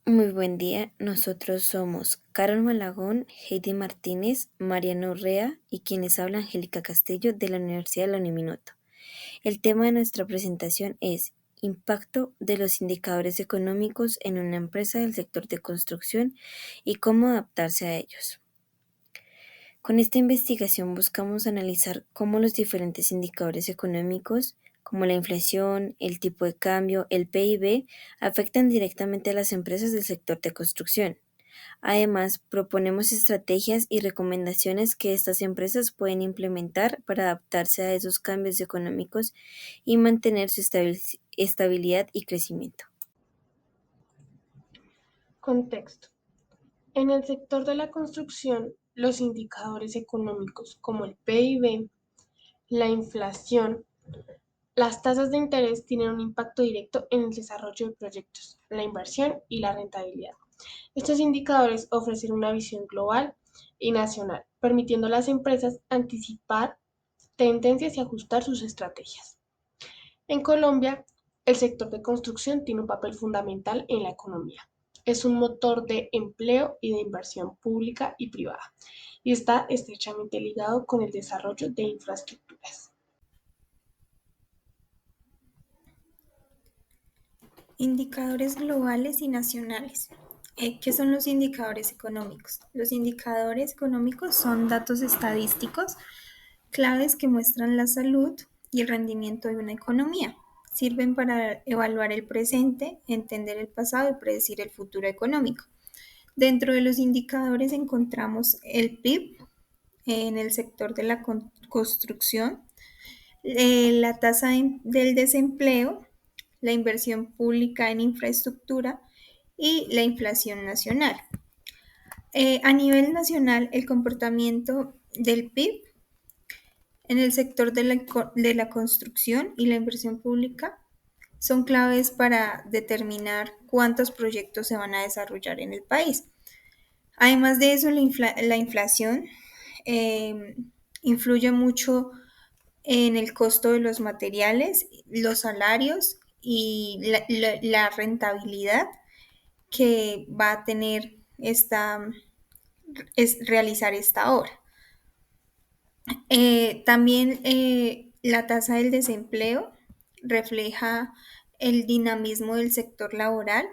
Muy buen día, nosotros somos Carol Malagón, Heidi Martínez, Mariano Urrea y quienes habla Angélica Castillo de la Universidad de la Uniminuto. El tema de nuestra presentación es Impacto de los indicadores económicos en una empresa del sector de construcción y cómo adaptarse a ellos. Con esta investigación buscamos analizar cómo los diferentes indicadores económicos, como la inflación, el tipo de cambio, el PIB, afectan directamente a las empresas del sector de construcción. Además, proponemos estrategias y recomendaciones que estas empresas pueden implementar para adaptarse a esos cambios económicos y mantener su estabilidad y crecimiento. Contexto. En el sector de la construcción, los indicadores económicos como el PIB, la inflación, las tasas de interés tienen un impacto directo en el desarrollo de proyectos, la inversión y la rentabilidad. Estos indicadores ofrecen una visión global y nacional, permitiendo a las empresas anticipar tendencias y ajustar sus estrategias. En Colombia, el sector de construcción tiene un papel fundamental en la economía. Es un motor de empleo y de inversión pública y privada, y está estrechamente ligado con el desarrollo de infraestructuras. Indicadores globales y nacionales. ¿Qué son los indicadores económicos? Los indicadores económicos son datos estadísticos claves que muestran la salud y el rendimiento de una economía. Sirven para evaluar el presente, entender el pasado y predecir el futuro económico. Dentro de los indicadores encontramos el PIB en el sector de la construcción, la tasa del desempleo, la inversión pública en infraestructura y la inflación nacional. A nivel nacional, el comportamiento del PIB en el sector de la construcción y la inversión pública son claves para determinar cuántos proyectos se van a desarrollar en el país. Además de eso, la inflación eh, influye mucho en el costo de los materiales, los salarios y la rentabilidad que va a tener realizar esta obra. También la tasa del desempleo refleja el dinamismo del sector laboral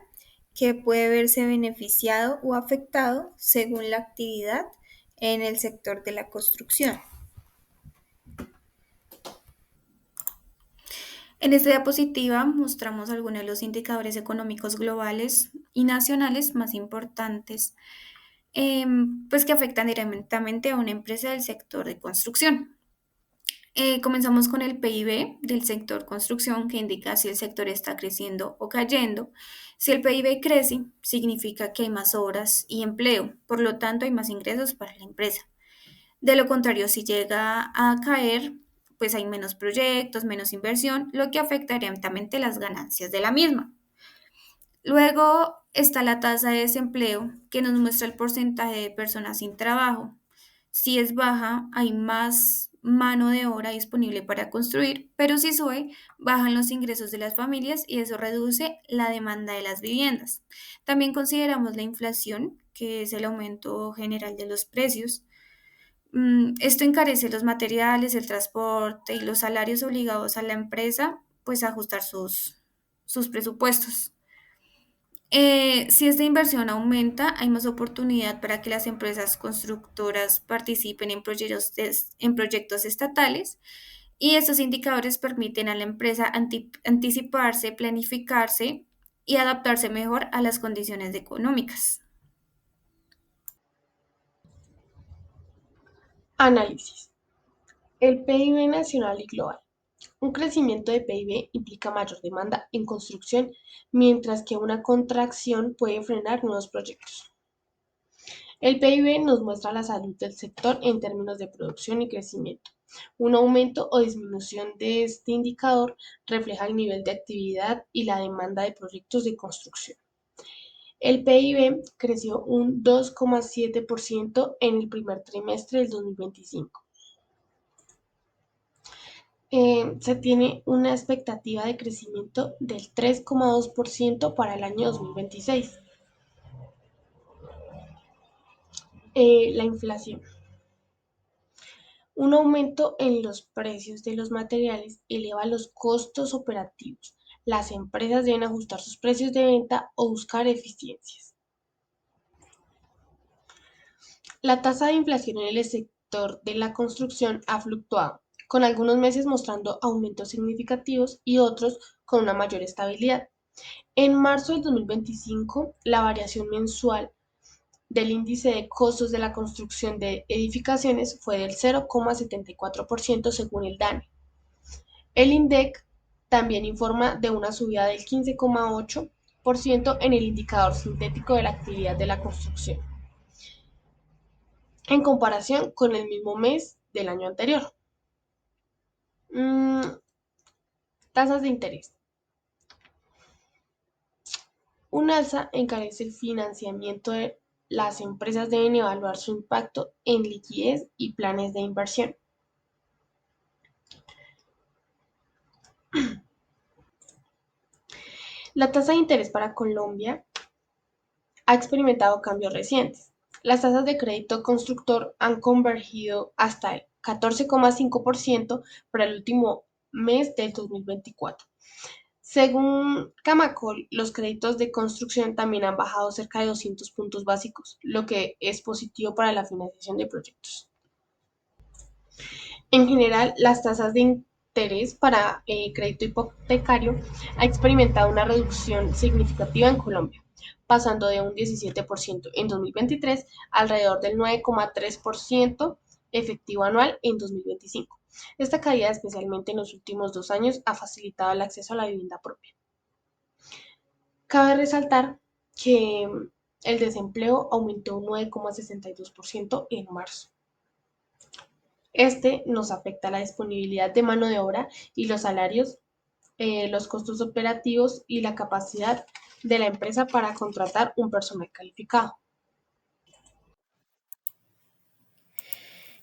que puede verse beneficiado o afectado según la actividad en el sector de la construcción. En esta diapositiva mostramos algunos de los indicadores económicos globales y nacionales más importantes, pues que afectan directamente a una empresa del sector de construcción. Comenzamos con el PIB del sector construcción, que indica si el sector está creciendo o cayendo. Si el PIB crece, significa que hay más obras y empleo, por lo tanto hay más ingresos para la empresa. De lo contrario, si llega a caer, pues hay menos proyectos, menos inversión, lo que afecta directamente las ganancias de la misma. Luego está la tasa de desempleo, que nos muestra el porcentaje de personas sin trabajo. Si es baja, hay más mano de obra disponible para construir, pero si sube, bajan los ingresos de las familias y eso reduce la demanda de las viviendas. También consideramos la inflación, que es el aumento general de los precios. Esto encarece los materiales, el transporte y los salarios obligados a la empresa, pues a ajustar sus presupuestos. Si esta inversión aumenta, hay más oportunidad para que las empresas constructoras participen en proyectos estatales y estos indicadores permiten a la empresa anticiparse, planificarse y adaptarse mejor a las condiciones económicas. Análisis. El PIB nacional y global. Un crecimiento de PIB implica mayor demanda en construcción, mientras que una contracción puede frenar nuevos proyectos. El PIB nos muestra la salud del sector en términos de producción y crecimiento. Un aumento o disminución de este indicador refleja el nivel de actividad y la demanda de proyectos de construcción. El PIB creció un 2,7% en el primer trimestre del 2025. Se tiene una expectativa de crecimiento del 3,2% para el año 2026. La inflación. Un aumento en los precios de los materiales eleva los costos operativos. Las empresas deben ajustar sus precios de venta o buscar eficiencias. La tasa de inflación en el sector de la construcción ha fluctuado, con algunos meses mostrando aumentos significativos y otros con una mayor estabilidad. En marzo del 2025, la variación mensual del índice de costos de la construcción de edificaciones fue del 0,74% según el DANE. El INDEC también informa de una subida del 15,8% en el indicador sintético de la actividad de la construcción, en comparación con el mismo mes del año anterior. Tasas de interés. Un alza encarece el financiamiento de las empresas deben evaluar su impacto en liquidez y planes de inversión. La tasa de interés para Colombia ha experimentado cambios recientes. Las tasas de crédito constructor han convergido hasta el 14,5% para el último mes del 2024. Según Camacol, los créditos de construcción también han bajado cerca de 200 puntos básicos, lo que es positivo para la financiación de proyectos. En general, las tasas de interés para crédito hipotecario ha experimentado una reducción significativa en Colombia, pasando de un 17% en 2023 a alrededor del 9,3% efectivo anual en 2025. Esta caída, especialmente en los últimos 2 años, ha facilitado el acceso a la vivienda propia. Cabe resaltar que el desempleo aumentó un 9,62% en marzo. Este nos afecta la disponibilidad de mano de obra y los salarios, los costos operativos y la capacidad de la empresa para contratar un personal calificado.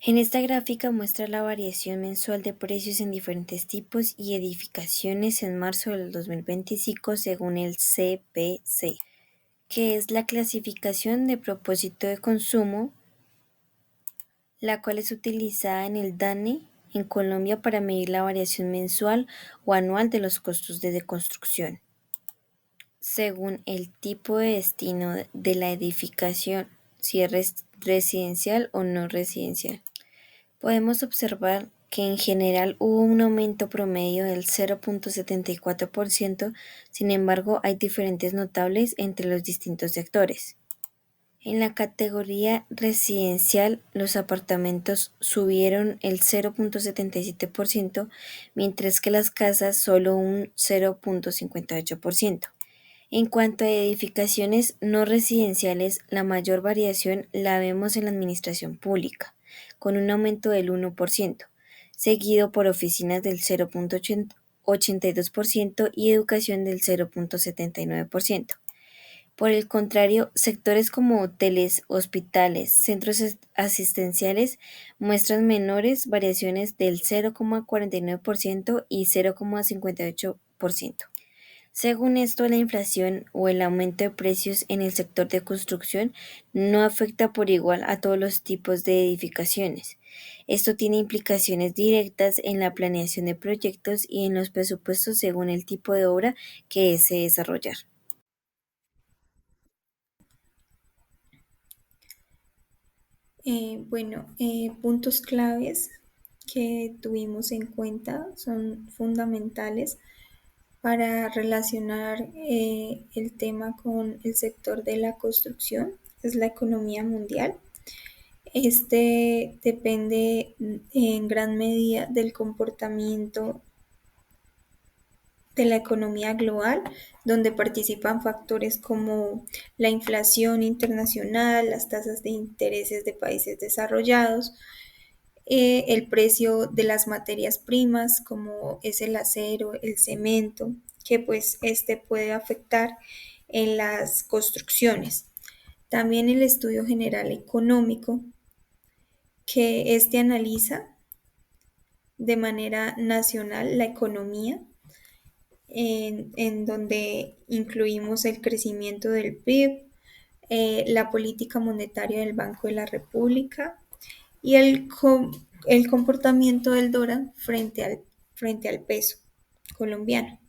En esta gráfica muestra la variación mensual de precios en diferentes tipos y edificaciones en marzo del 2025 según el CPC, que es la clasificación de propósito de consumo, la cual es utilizada en el DANE en Colombia para medir la variación mensual o anual de los costos de construcción, según el tipo de destino de la edificación, si es residencial o no residencial. Podemos observar que en general hubo un aumento promedio del 0,74%, sin embargo hay diferencias notables entre los distintos sectores. En la categoría residencial, los apartamentos subieron el 0,77%, mientras que las casas solo un 0,58%. En cuanto a edificaciones no residenciales, la mayor variación la vemos en la administración pública, con un aumento del 1%, seguido por oficinas del 0,82% y educación del 0,79%. Por el contrario, sectores como hoteles, hospitales, centros asistenciales muestran menores variaciones del 0,49% y 0,58%. Según esto, la inflación o el aumento de precios en el sector de construcción no afecta por igual a todos los tipos de edificaciones. Esto tiene implicaciones directas en la planeación de proyectos y en los presupuestos según el tipo de obra que desee desarrollar. Puntos claves que tuvimos en cuenta son fundamentales para relacionar el tema con el sector de la construcción, es la economía mundial. Este depende en gran medida del comportamiento de la economía global, donde participan factores como la inflación internacional, las tasas de intereses de países desarrollados, el precio de las materias primas, como es el acero, el cemento, que pues este puede afectar en las construcciones. También el estudio general económico, que este analiza de manera nacional la economía, en donde incluimos el crecimiento del PIB, la política monetaria del Banco de la República y el comportamiento del dólar frente al peso colombiano.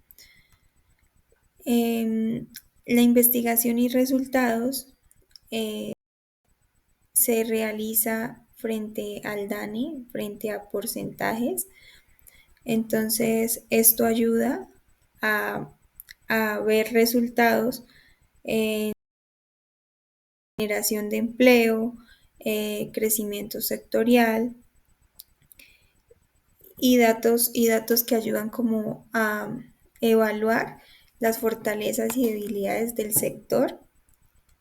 La investigación y resultados se realiza frente al DANE, frente a porcentajes. Entonces, esto ayuda a, a ver resultados en generación de empleo, crecimiento sectorial y datos que ayudan como a evaluar las fortalezas y debilidades del sector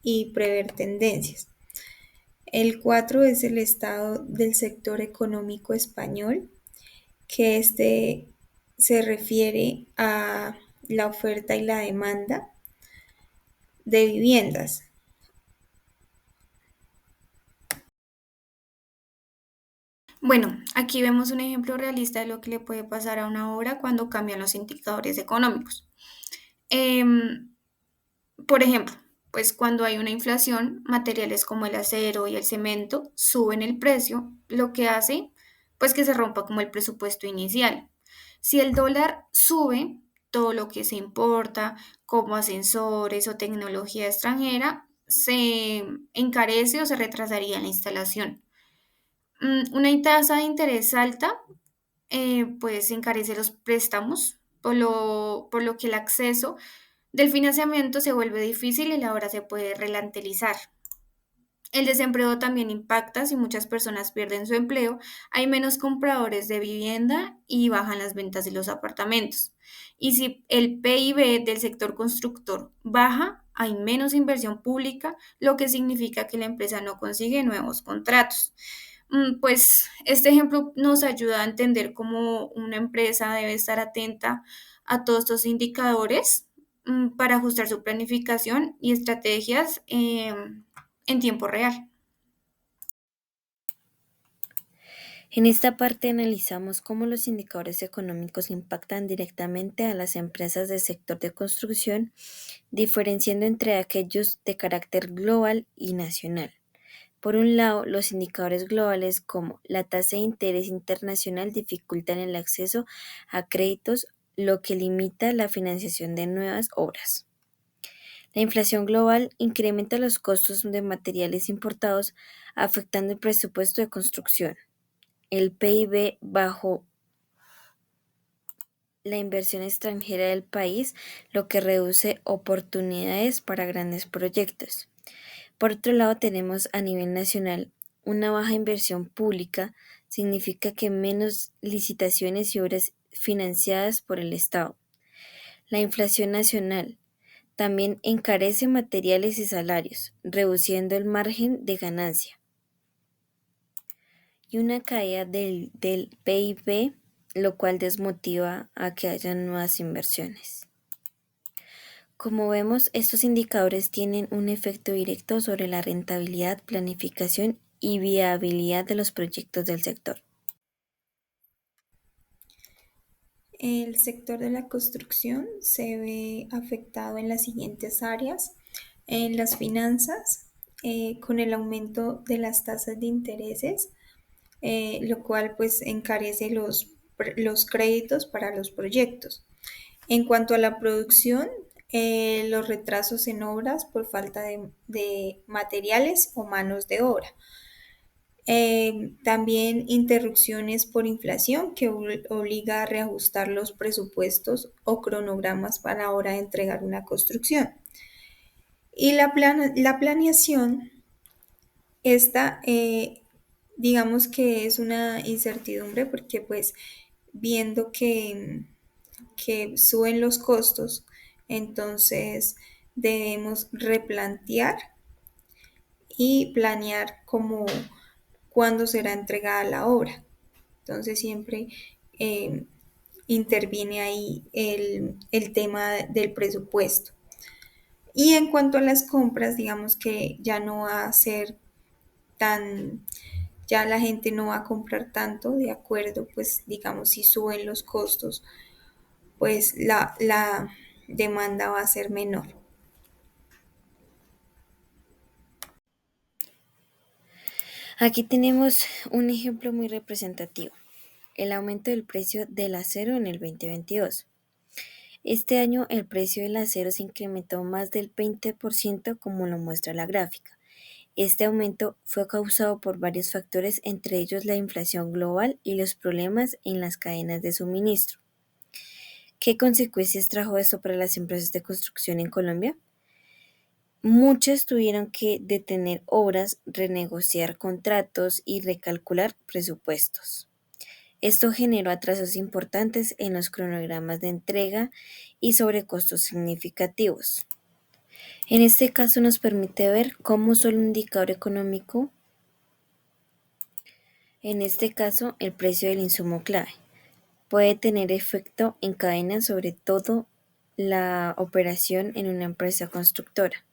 y prever tendencias. El 4 es el estado del sector económico español, que se refiere a la oferta y la demanda de viviendas. Bueno, aquí vemos un ejemplo realista de lo que le puede pasar a una obra cuando cambian los indicadores económicos. Em, por ejemplo, pues cuando hay una inflación, materiales como el acero y el cemento suben el precio, lo que hace pues que se rompa como el presupuesto inicial. Si el dólar sube, todo lo que se importa, como ascensores o tecnología extranjera, se encarece o se retrasaría en la instalación. Una tasa de interés alta pues encarece los préstamos, por lo que el acceso del financiamiento se vuelve difícil y la obra se puede relantelizar. El desempleo también impacta si muchas personas pierden su empleo, hay menos compradores de vivienda y bajan las ventas de los apartamentos. Y si el PIB del sector constructor baja, hay menos inversión pública, lo que significa que la empresa no consigue nuevos contratos. Pues este ejemplo nos ayuda a entender cómo una empresa debe estar atenta a todos estos indicadores para ajustar su planificación y estrategias en tiempo real. En esta parte analizamos cómo los indicadores económicos impactan directamente a las empresas del sector de construcción, diferenciando entre aquellos de carácter global y nacional. Por un lado, los indicadores globales como la tasa de interés internacional dificultan el acceso a créditos, lo que limita la financiación de nuevas obras. La inflación global incrementa los costos de materiales importados, afectando el presupuesto de construcción. El PIB bajo la inversión extranjera del país, lo que reduce oportunidades para grandes proyectos. Por otro lado, tenemos a nivel nacional una baja inversión pública, significa que menos licitaciones y obras financiadas por el Estado. La inflación nacional también encarece materiales y salarios, reduciendo el margen de ganancia. Y una caída del PIB, lo cual desmotiva a que haya nuevas inversiones. Como vemos, estos indicadores tienen un efecto directo sobre la rentabilidad, planificación y viabilidad de los proyectos del sector. El sector de la construcción se ve afectado en las siguientes áreas: en las finanzas, con el aumento de las tasas de intereses, lo cual pues encarece los créditos para los proyectos. En cuanto a la producción, los retrasos en obras por falta de materiales o manos de obra. También interrupciones por inflación que obliga a reajustar los presupuestos o cronogramas para la hora de entregar una construcción. Y la planeación, esta digamos que es una incertidumbre porque pues viendo que suben los costos, entonces debemos replantear y planear como cuándo será entregada la obra. Entonces siempre eh, interviene ahí el tema del presupuesto. Y en cuanto a las compras, digamos que ya no va a ser tan, ya la gente no va a comprar tanto, de acuerdo, pues digamos si suben los costos, pues la demanda va a ser menor. Aquí tenemos un ejemplo muy representativo, el aumento del precio del acero en el 2022. Este año el precio del acero se incrementó más del 20% como lo muestra la gráfica. Este aumento fue causado por varios factores, entre ellos la inflación global y los problemas en las cadenas de suministro. ¿Qué consecuencias trajo esto para las empresas de construcción en Colombia? Muchas tuvieron que detener obras, renegociar contratos y recalcular presupuestos. Esto generó atrasos importantes en los cronogramas de entrega y sobrecostos significativos. En este caso nos permite ver cómo solo un indicador económico, en este caso el precio del insumo clave, puede tener efecto en cadena sobre todo la operación en una empresa constructora.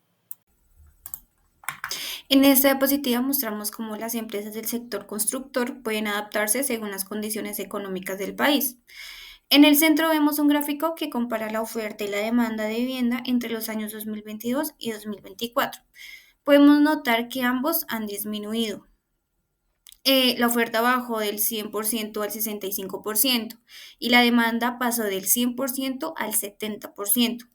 En esta diapositiva mostramos cómo las empresas del sector constructor pueden adaptarse según las condiciones económicas del país. En el centro vemos un gráfico que compara la oferta y la demanda de vivienda entre los años 2022 y 2024. Podemos notar que ambos han disminuido. La oferta bajó del 100% al 65% y la demanda pasó del 100% al 70%.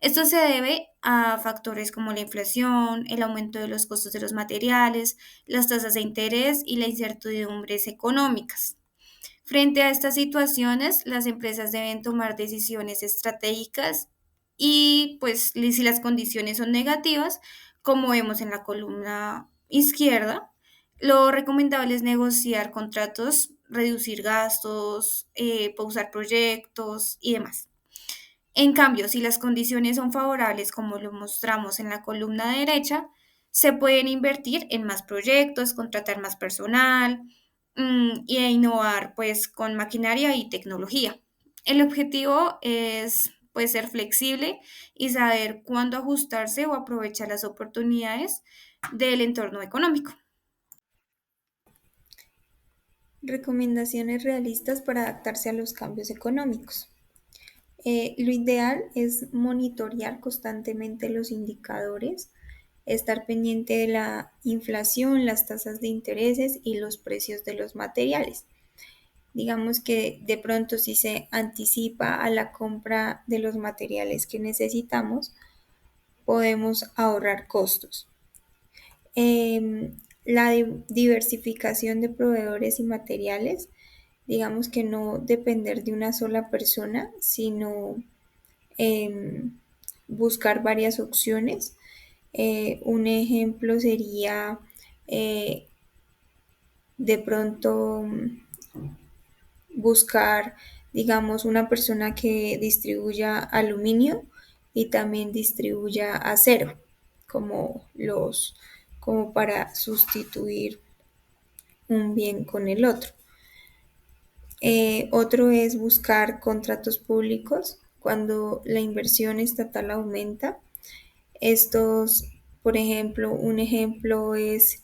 Esto se debe a factores como la inflación, el aumento de los costos de los materiales, las tasas de interés y las incertidumbres económicas. Frente a estas situaciones, las empresas deben tomar decisiones estratégicas y pues si las condiciones son negativas, como vemos en la columna izquierda, lo recomendable es negociar contratos, reducir gastos, pausar proyectos y demás. En cambio, si las condiciones son favorables, como lo mostramos en la columna derecha, se pueden invertir en más proyectos, contratar más personal e innovar pues con maquinaria y tecnología. El objetivo es pues ser flexible y saber cuándo ajustarse o aprovechar las oportunidades del entorno económico. Recomendaciones realistas para adaptarse a los cambios económicos. Lo ideal es monitorear constantemente los indicadores, estar pendiente de la inflación, las tasas de intereses y los precios de los materiales. Digamos que de pronto si se anticipa a la compra de los materiales que necesitamos, podemos ahorrar costos. La diversificación de proveedores y materiales, digamos que no depender de una sola persona, sino buscar varias opciones. Un ejemplo sería de pronto buscar, digamos, una persona que distribuya aluminio y también distribuya acero, como como para sustituir un bien con el otro. Otro es buscar contratos públicos cuando la inversión estatal aumenta. Estos, por ejemplo, un ejemplo es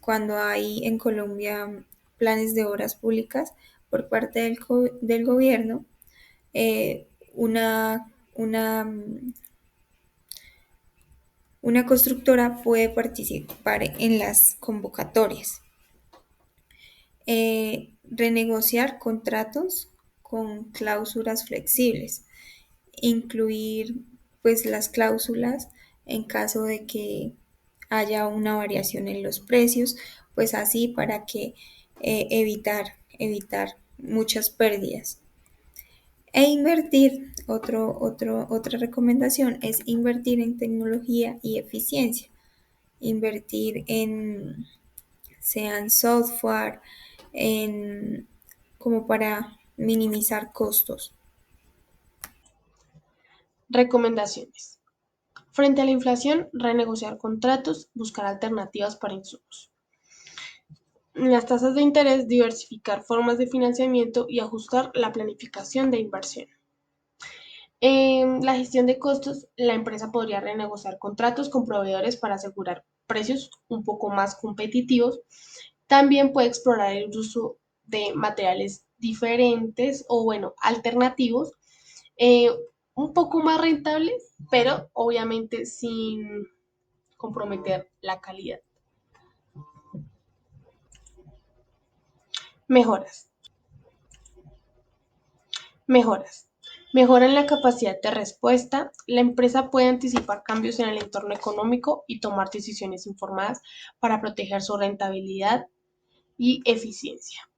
cuando hay en Colombia planes de obras públicas por parte del gobierno, eh, una constructora puede participar en las convocatorias. Renegociar contratos con cláusulas flexibles, incluir pues las cláusulas en caso de que haya una variación en los precios, pues así para que evitar muchas pérdidas. E invertir, otra recomendación es invertir en tecnología y eficiencia, invertir en sean software, como para minimizar costos. Recomendaciones. Frente a la inflación, renegociar contratos, buscar alternativas para insumos. En las tasas de interés, diversificar formas de financiamiento y ajustar la planificación de inversión. En la gestión de costos, la empresa podría renegociar contratos con proveedores para asegurar precios un poco más competitivos. También puede explorar el uso de materiales diferentes o, bueno, alternativos, eh, un poco más rentables, pero obviamente sin comprometer la calidad. Mejoras. Mejoras. Mejoran la capacidad de respuesta. La empresa puede anticipar cambios en el entorno económico y tomar decisiones informadas para proteger su rentabilidad y eficiencia.